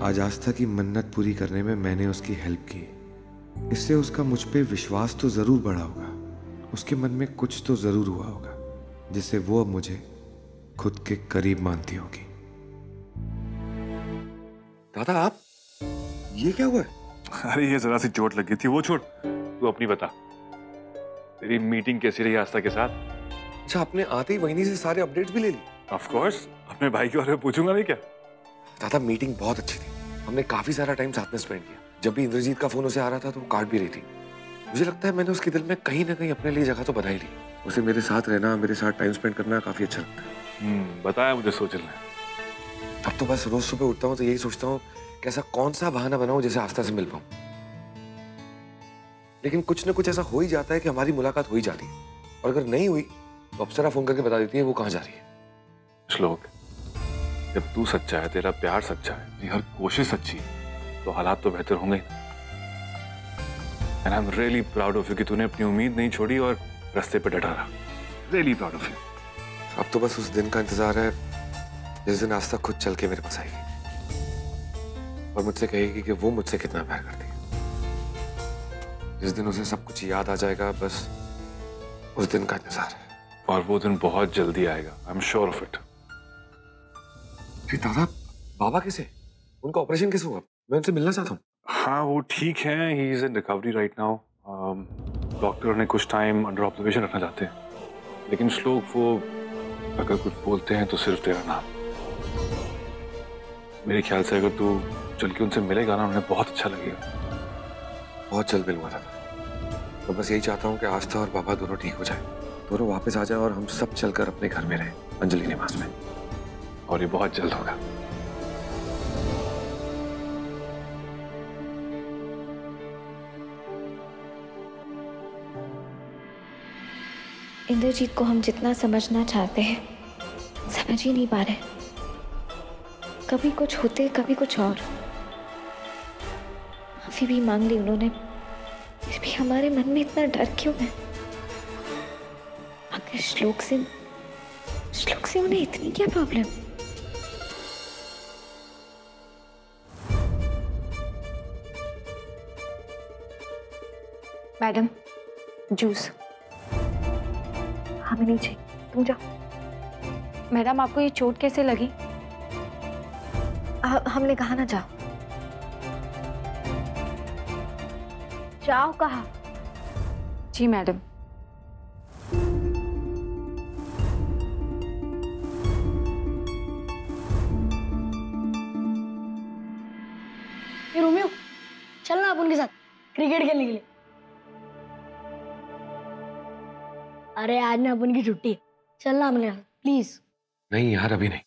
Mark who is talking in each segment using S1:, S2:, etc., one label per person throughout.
S1: आज आस्था की मन्नत पूरी करने में मैंने उसकी हेल्प की। इससे उसका मुझ पे विश्वास तो जरूर बढ़ा होगा, उसके मन में कुछ तो जरूर हुआ होगा जिससे वो अब मुझे खुद के करीब मानती होगी।
S2: दादा आप, ये क्या हुआ है?
S3: अरे ये जरा सी चोट लगी थी, वो छोड़, तू अपनी बता। तेरी मीटिंग कैसी रही आस्था के साथ?
S2: अच्छा, आपने आते ही वहीनी से सारे अपडेट्स भी ले ली?
S3: ऑफ कोर्स, अपने भाई के बारे में पूछूंगा नहीं क्या?
S2: दादा मीटिंग बहुत अच्छी थी, हमने काफी सारा टाइम साथ में स्पेंड किया। जब भी इंद्रजीत का फोन उसे आ रहा था तो वो काट भी रही थी। मुझे लगता है मैंने उसके दिल में कहीं ना कहीं अपने लिए जगह तो बना ही ली। उसे मेरे साथ रहना, मेरे साथ टाइम स्पेंड करना काफी अच्छा लगता है।
S3: बताया मुझे सोच लेना।
S2: अब तो बस रोज सुबह उठता हूँ तो यही सोचता हूँ कैसा कौन सा बहाना बनाऊं जैसे आस्था से मिल पाऊं। लेकिन कुछ ना कुछ ऐसा हो ही जाता है कि हमारी मुलाकात हो ही जाती है, और अगर नहीं हुई तो अप्सरा फोन करके बता देती है वो कहाँ जा रही है।
S3: श्लोक, जब तू सच्चा है, तेरा प्यार सच्चा है, तेरी हर कोशिश सच्ची है, तो हालात तो बेहतर होंगे ही ना। And I am really proud of you कि तूने अपनी उम्मीद नहीं छोड़ी और रास्ते पे डटा रहा। Really proud of you.
S2: अब तो बस उस दिन का इंतजार है जिस दिन आस्था खुद चल के मेरे पास आएगी और मुझसे कहेगी कि वो मुझसे कितना प्यार करती है। जिस दिन उसे सब कुछ याद आ जाएगा, बस उस दिन का इंतजार है।
S3: और वो दिन बहुत जल्दी आएगा, I am sure of it.
S2: दादा, बाबा कैसे? उनका ऑपरेशन कैसे हुआ? मैं उनसे मिलना चाहता हूँ।
S3: हाँ, वो ठीक है, he is in recovery right now. Doctor ने कुछ टाइम अंडर ऑब्जर्वेशन रखना चाहते हैं, लेकिन श्लोक वो अगर कुछ बोलते हैं तो सिर्फ तेरा नाम। मेरे ख्याल से अगर तू चल के उनसे मिलेगा ना, उन्हें बहुत अच्छा लगेगा।
S2: बहुत जल्द मिलूंगा दादा। तो बस यही चाहता हूँ कि आस्था और बाबा दोनों ठीक हो जाए, दोनों वापस आ जाए और हम सब चलकर अपने घर में रहें, अंजलि निवास में।
S3: और ये बहुत जल्द होगा।
S4: इंद्रजीत को हम जितना समझना चाहते हैं समझ ही नहीं पा रहे। कभी कुछ होते, कभी कुछ और। माफी भी मांग ली उन्होंने, फिर भी हमारे मन में इतना डर क्यों है? आखिर श्लोक से उन्हें इतनी क्या प्रॉब्लम? Madam, juice. हमें नहीं चाहिए, तुम जाओ।
S5: मैडम, आपको ये चोट कैसे लगी?
S4: हमने कहा ना जाओ। जाओ कहा।
S5: जी मैडम।
S6: ये रोमियो, चल ना आप उनके साथ क्रिकेट खेलने के लिए। अरे आज ना अपन की छुट्टी है, चल ना अपने साथ प्लीज।
S2: नहीं यार, अभी नहीं।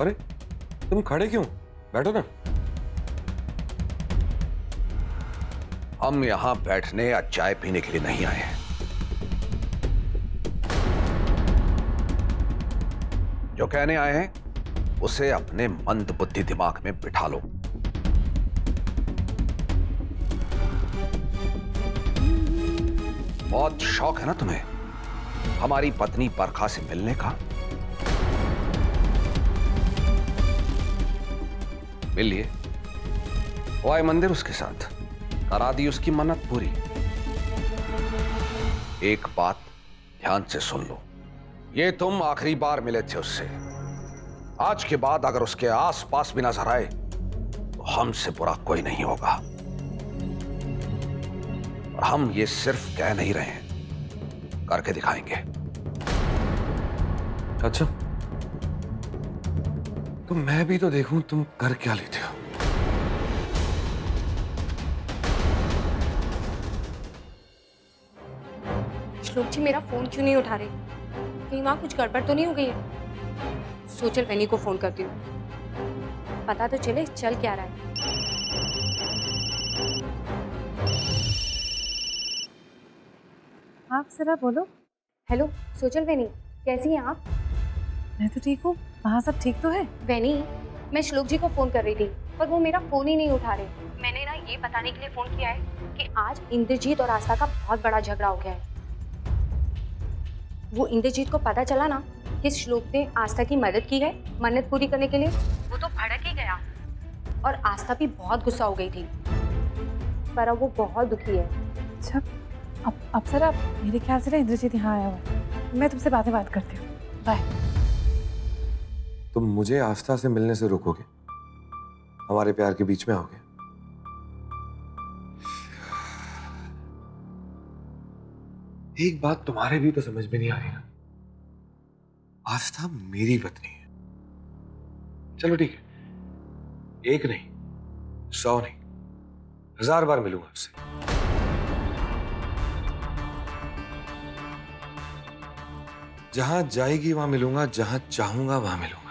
S2: अरे तुम खड़े क्यों? बैठो ना।
S7: हम यहां बैठने या चाय पीने के लिए नहीं आए हैं। जो कहने आए हैं उसे अपने मंद बुद्धि दिमाग में बिठा लो। बहुत शौक है ना तुम्हें हमारी पत्नी बरखा से मिलने का? मिलिए, वो आए मंदिर उसके साथ, करा दी उसकी मन्नत पूरी। एक बात ध्यान से सुन लो, ये तुम आखिरी बार मिले थे उससे। आज के बाद अगर उसके आस पास भी नजर आए तो हमसे बुरा कोई नहीं होगा। और हम ये सिर्फ कह नहीं रहे हैं, करके दिखाएंगे।
S2: अच्छा, तो मैं भी तो देखूं तुम कर क्या लेते हो।
S5: श्लोक जी मेरा फोन क्यों नहीं उठा रहे? कहीं वहां कुछ गड़बड़ तो नहीं हो गई है? सोचल वैनी को फोन करती हूँ, पता तो चले चल क्या रहा है।
S8: आप जरा बोलो।
S5: हेलो सोचल वैनी, कैसी हैं आप?
S8: मैं तो ठीक हूँ, वहाँ सब ठीक तो है?
S5: वैनी, मैं श्लोक जी को फोन कर रही थी पर वो मेरा फोन ही नहीं उठा रहे। मैंने ना ये बताने के लिए फोन किया है कि आज इंद्रजीत और आस्था का बहुत बड़ा झगड़ा हो गया है। वो इंद्रजीत को पता चला ना कि श्लोक ने आस्था की मदद की है मन्नत पूरी करने के लिए, वो तो भड़क ही गया और आस्था भी बहुत गुस्सा हो गई थी, पर अब वो बहुत दुखी है।
S8: अच्छा, अब सर आप मेरे ख्याल से ना इंद्रजीत यहाँ आया हुआ है, मैं तुमसे बाद में बात करती हूँ, बाय।
S2: तुम मुझे आस्था से मिलने से रोकोगे, हमारे प्यार के बीच में आओगे। एक बात तुम्हारे भी तो समझ में नहीं आ रही ना, आस्था मेरी पत्नी है। चलो ठीक है, एक नहीं, 100 नहीं, 1000 बार मिलूंगा उससे। जहां जाएगी वहां मिलूंगा, जहां चाहूंगा वहां मिलूंगा।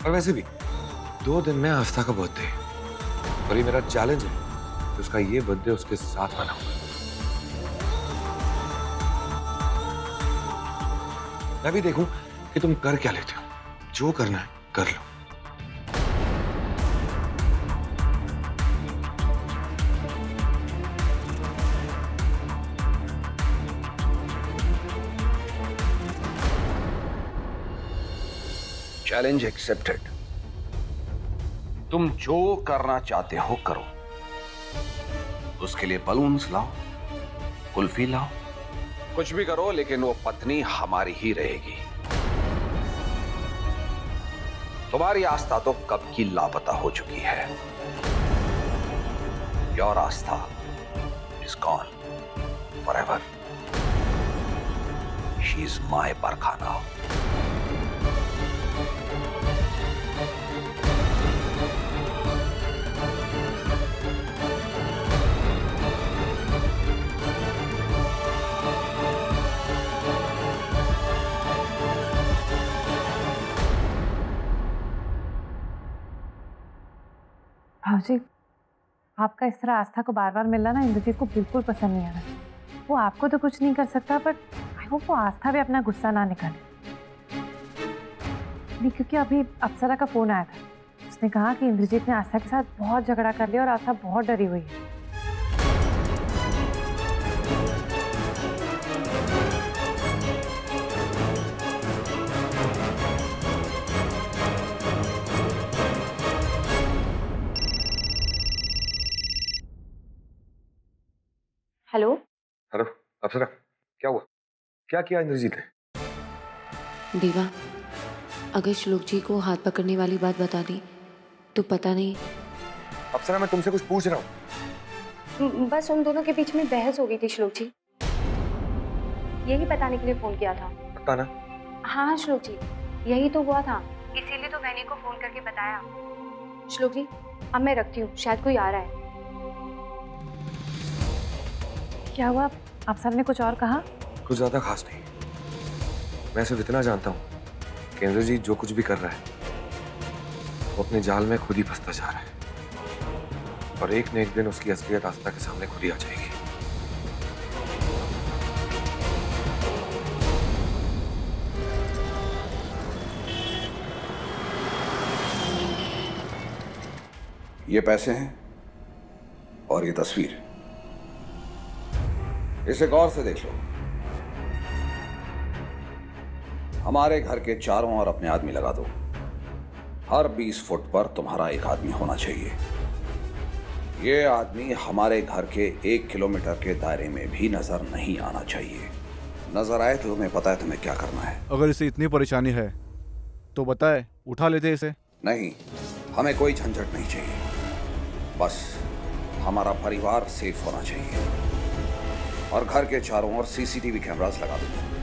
S2: और वैसे भी 2 दिन में आस्था का बर्थडे है और ये मेरा चैलेंज है कि उसका ये बर्थडे उसके साथ मनाऊंगा। मैं भी देखूं कि तुम कर क्या लेते हो, जो करना है कर लो।
S7: Challenge accepted. तुम जो करना चाहते हो करो। उसके लिए बलून्स लाओ, कुल्फी लाओ, कुछ भी करो, लेकिन वो पत्नी हमारी ही रहेगी। तुम्हारी आस्था तो कब की लापता हो चुकी है। Your Aastha is gone forever. She is my Barkha now.
S8: भाजी, आपका इस तरह आस्था को बार बार मिलना ना इंद्रजीत को बिल्कुल पसंद नहीं आ रहा। वो आपको तो कुछ नहीं कर सकता, पर आई होप वो आस्था भी अपना गुस्सा ना निकाले। नहीं, क्योंकि अभी अप्सरा का फोन आया था, उसने कहा कि इंद्रजीत ने आस्था के साथ बहुत झगड़ा कर लिया और आस्था बहुत डरी हुई है।
S5: हेलो
S2: हेलो अप्सरा, क्या हुआ? क्या किया इंद्रजीत ने?
S9: देवा, अगर श्लोक जी को हाथ पकड़ने वाली बात बता दी तो पता नहीं।
S2: अप्सरा, मैं तुमसे कुछ पूछ रहा हूँ।
S5: बस उन दोनों के बीच में बहस हो गई थी श्लोक जी, यही बताने के लिए फोन किया था।
S2: पता ना?
S5: हाँ श्लोक जी, यही तो हुआ था, इसीलिए तो वैनी को फोन करके बताया। श्लोक जी अब मैं रखती हूँ, शायद कोई आ रहा है।
S8: क्या हुआ? आप सर ने कुछ और कहा?
S2: कुछ ज्यादा खास नहीं। मैं सिर्फ इतना जानता हूँ कि इंद्रजीत जो कुछ भी कर रहा है वो अपने जाल में खुद ही फंसता जा रहा है और एक न एक दिन उसकी असलियत आस्था के सामने खुद ही आ जाएगी।
S7: ये पैसे हैं और ये तस्वीर, इसे गौर से देख लो। हमारे घर के चारों ओर अपने आदमी लगा दो। हर 20 फुट पर तुम्हारा एक आदमी होना चाहिए। ये आदमी हमारे घर के 1 किलोमीटर के दायरे में भी नजर नहीं आना चाहिए। नजर आए तो तुम्हें पता है तुम्हें क्या करना है।
S10: अगर इसे इतनी परेशानी है तो बताए, उठा लेते इसे।
S7: नहीं, हमें कोई झंझट नहीं चाहिए, बस हमारा परिवार सेफ होना चाहिए। और घर के चारों ओर सीसीटीवी कैमरास लगा दूंगा।